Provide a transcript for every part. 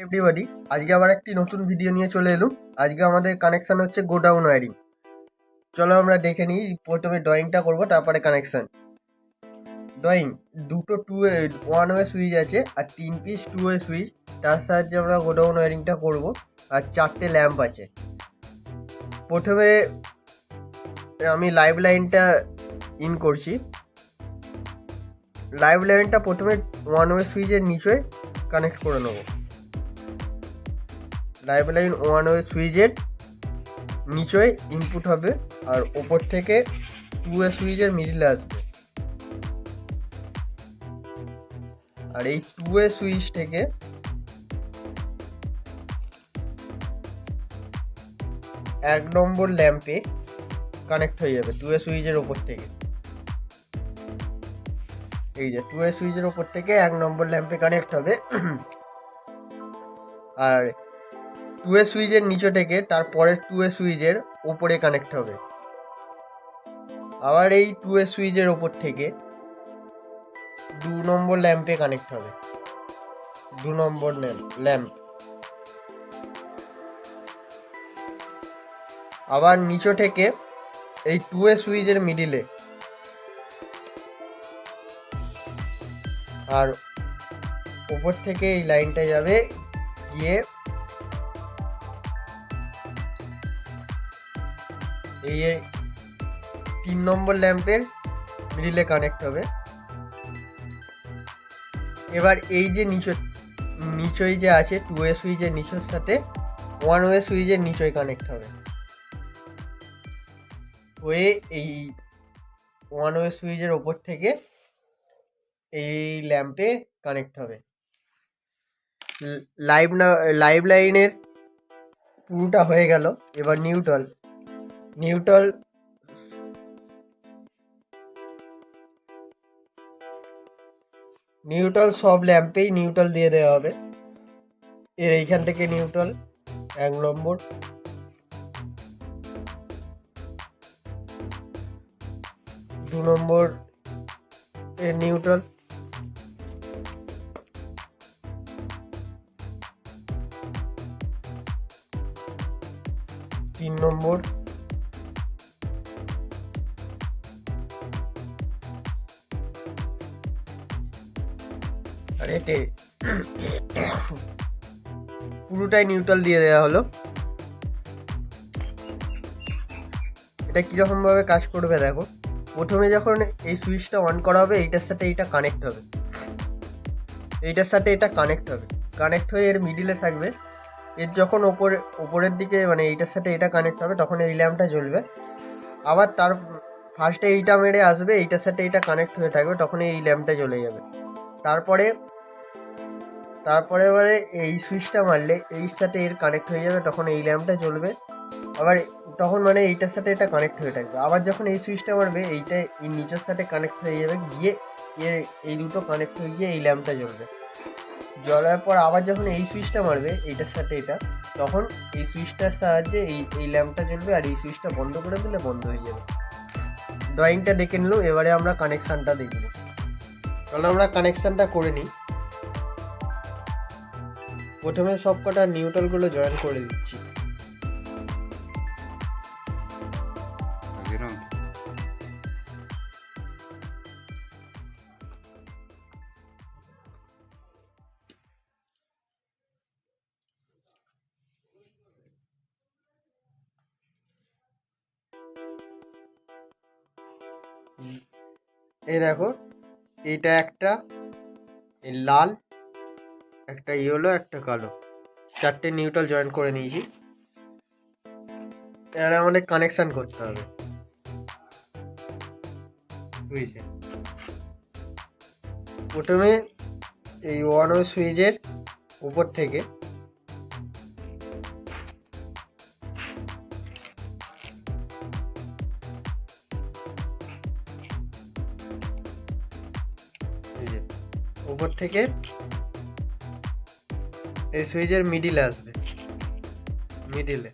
Everybody, আজকে আবার একটি নতুন ভিডিও নিয়ে চলে এলুম। আজকে আমাদের কানেকশন হচ্ছে গোডাউন ওয়্যারিং। চলো আমরা দেখে নিই। প্রথমে ড্রয়িংটা করব, তারপরে কানেকশন। ড্রয়িং, দুটো ওয়ান ওয়ে সুইচ আছে আর 3 পিস 2 ওয়ে সুইচ। তার সাহায্যে আমরা গোডাউন ওয়্যারিংটা করব। আর 4টে ল্যাম্প আছে। প্রথমে আমি লাইভ লাইনটা ইন করছি। লাইভ লাইনটা প্রথমে ওয়ান ওয়ে সুইচের নিচে কানেক্ট করে নেব। লাইভ লাইন ওয়ান ওয়ে সুইচের নিচে ইনপুট হবে আর ওপর থেকে 2 ওয়ে সুইচের মিডিলে আসবে। আর এই 2 ওয়ে সুইচ থেকে এক নম্বর ল্যাম্পে কানেক্ট হয়ে যাবে 2 ওয়ে সুইচের ওপর থেকে। এই যে 2 ওয়ে সুইচের ওপর থেকে এক নম্বর ল্যাম্পে কানেক্ট হবে। আর 2 ওয়ে সুইচের নিচে থেকে তারপরের 2 ওয়ে সুইচের ওপরে কানেক্ট হবে। আবার এই 2 ওয়ে সুইচের ওপর থেকে 2 নম্বর ল্যাম্পে কানেক্ট হবে। 2 নম্বর ল্যাম্প আবার নিচে থেকে এই 2 ওয়ে সুইচের মিডিলে আর ওপর থেকে এই লাইনটা যাবে গিয়ে এই 3 নম্বর ল্যাম্পের মিডিলে কানেক্ট হবে। এবার এই যে নিচই যে আছে 2 ওয়ে সুইচের নিচের সাথে 1 ওয়ে সুইচের নিচই কানেক্ট হবে হয়ে এই 1 ওয়ে সুইচের ওপর থেকে এই ল্যাম্পে কানেক্ট হবে। লাইভ লাইনের পুরোটা হয়ে গেল। এবার নিউট্রাল সব ল্যাম্পেই নিউট্রাল দিয়ে দেওয়া হবে। এর এইখান থেকে নিউট্রাল 1 নম্বর, 2 নম্বর এর নিউট্রাল, 3 নম্বর, আর এতে পুরোটাই নিউট্রাল দিয়ে দেওয়া হলো। এটা কীরকম ভাবে কাজ করবে দেখো। প্রথমে যখন এই সুইচটা অন করা হবে এইটার সাথে এইটা কানেক্ট হবে, এইটার সাথে এটা কানেক্ট হবে। কানেক্ট হয়ে এর মিডিলে থাকবে। এর যখন ওপরের দিকে মানে এইটার সাথে এটা কানেক্ট হবে তখন এই ল্যাম্পটা জ্বলবে। আবার তার ফার্স্টে এইটা মেরে আসবে, এইটার সাথে এটা কানেক্ট হয়ে থাকবে, তখন এই ল্যাম্পটা জ্বলে যাবে। তারপরে এবারে এই সুইচটা মারলে এই সাথে এর কানেক্ট হয়ে যাবে, তখন এই ল্যাম্পটা জ্বলবে। আবার তখন মানে এইটার সাথে এটা কানেক্ট হয়ে থাকবে। আবার যখন এই সুইচটা মারবে এইটা এই নিচের সাথে কানেক্ট হয়ে যাবে, গিয়ে এই দুটো কানেক্ট হয়ে গিয়ে এই ল্যাম্পটা জ্বলবে। জ্বলার পর আবার যখন এই সুইচটা মারবে এইটার সাথে এটা, তখন এই সুইচটার সাহায্যে এই ল্যাম্পটা জ্বলবে আর এই সুইচটা বন্ধ করে দিলে বন্ধ হয়ে যাবে। ড্রয়িংটা দেখে নিল, এবারে আমরা কানেকশানটা দেখব। তাহলে আমরা কানেকশানটা করে নিই। প্রথমে সব কটা নিউট্রালগুলো জয়েন করে দিচ্ছি। এই দেখো, এইটা একটা এই লাল, একটা ইয়েলো, একটা কালো, 4টে নিউট্রাল জয়েন করে নিয়েছি। এবারে আমাদের কানেকশান করতে হবে, বুঝছে। প্রথমে এই 1 ওয়ে সুইচের উপর থেকে এই সুইচের মিডিলে আসবে, মিডিলে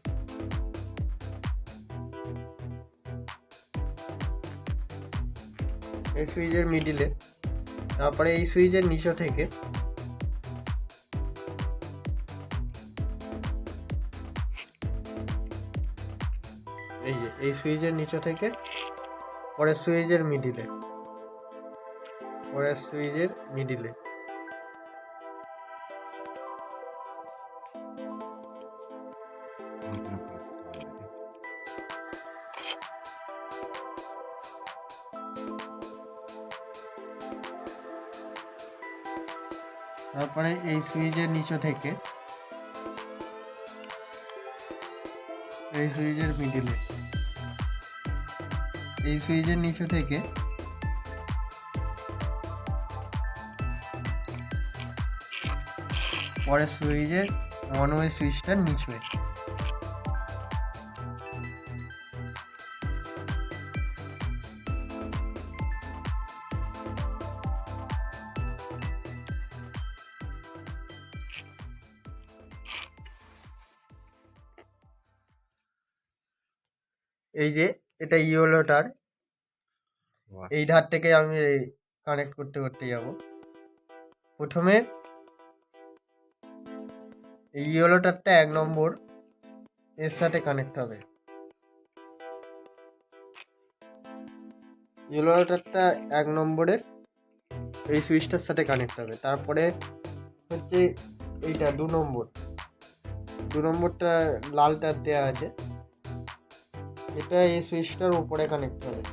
এই সুইচের মিডিলে। তারপরে এই সুইচের নিচে থেকে এই যে এই সুইচের নিচে থেকে পরের সুইচের মিডিলে তারপরে এই সুইচের নিচে থেকে এই সুইচের মিডিলে এই সুইচের নিচে থেকে পরের সুইচের অন ওয়ে সুইচটার নিচে এই যে এটা ইয়েলো তার, এই ধার থেকে আমি কানেক্ট করতে যাব। প্রথমে এই ইয়েলো তারটা 1 নম্বর এর সাথে কানেক্ট হবে, ইয়েলো তারটা 1 নম্বরের এই সুইচটার সাথে কানেক্ট হবে। তারপরে হচ্ছে এইটা 2 নম্বরটা লাল তার দেওয়া আছে, এটা এই সুইচটার উপরে কানেক্ট হবে।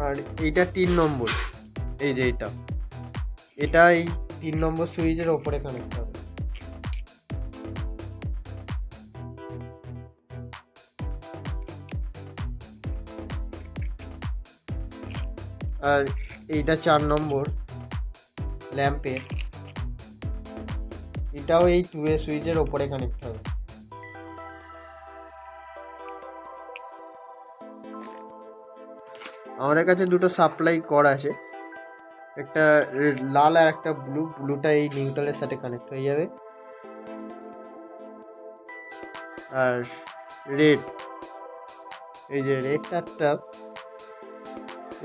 আর এইটা 3 নম্বর, এই যে এটা এই 3 নম্বর সুইচের ওপরে কানেক্ট হবে। আর এইটা 4 নম্বর ল্যাম্পের, এটাও এই 2A সুইচের ওপরে কানেক্ট হবে। আমাদের কাছে দুটো সাপ্লাই কর আছে, একটা লাল আর একটা ব্লুটা এই নিউট্রালের সাথে কানেক্ট হয়ে যাবে। আর রেড, এই যে রেড তারটা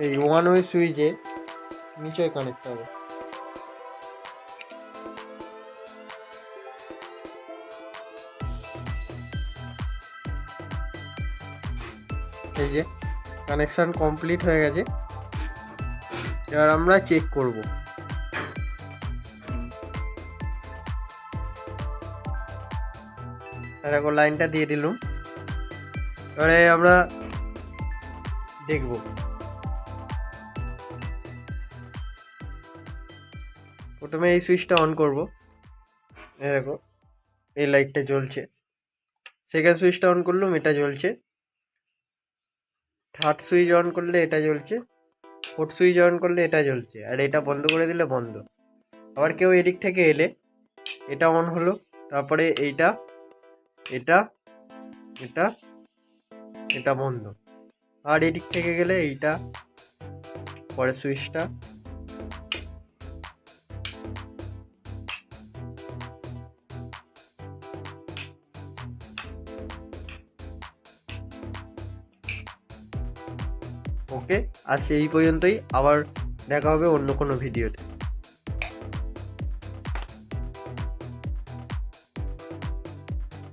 এই 1 ওয়ে সুইচের নিচে কানেক্ট হবে। এই যে কানেকশন কমপ্লিট হয়ে গেছে, এবার আমরা চেক করব। এরকম লাইনটা দিয়ে দিলাম, এবারে আমরা দেখব। প্রথমে এই সুইচটা অন করব, দেখো এই লাইটটা জ্বলছে। সেকেন্ড সুইচটা অন করলাম, এটা জ্বলছে। থার্ড সুইচ অন করলে এটা জ্বলছে, ফোর্থ সুইচ অন করলে এটা জ্বলছে, আর এটা বন্ধ করে দিলে বন্ধ। আবার কেউ এদিক থেকে এলে এটা অন হলো, তারপরে এটা এটা এটা এটা বন্ধ। আর এদিক থেকে গেলে এইটা পরের সুইচটা, ওকে। আর সেই পর্যন্তই, আবার দেখা হবে অন্য কোনো ভিডিওতে।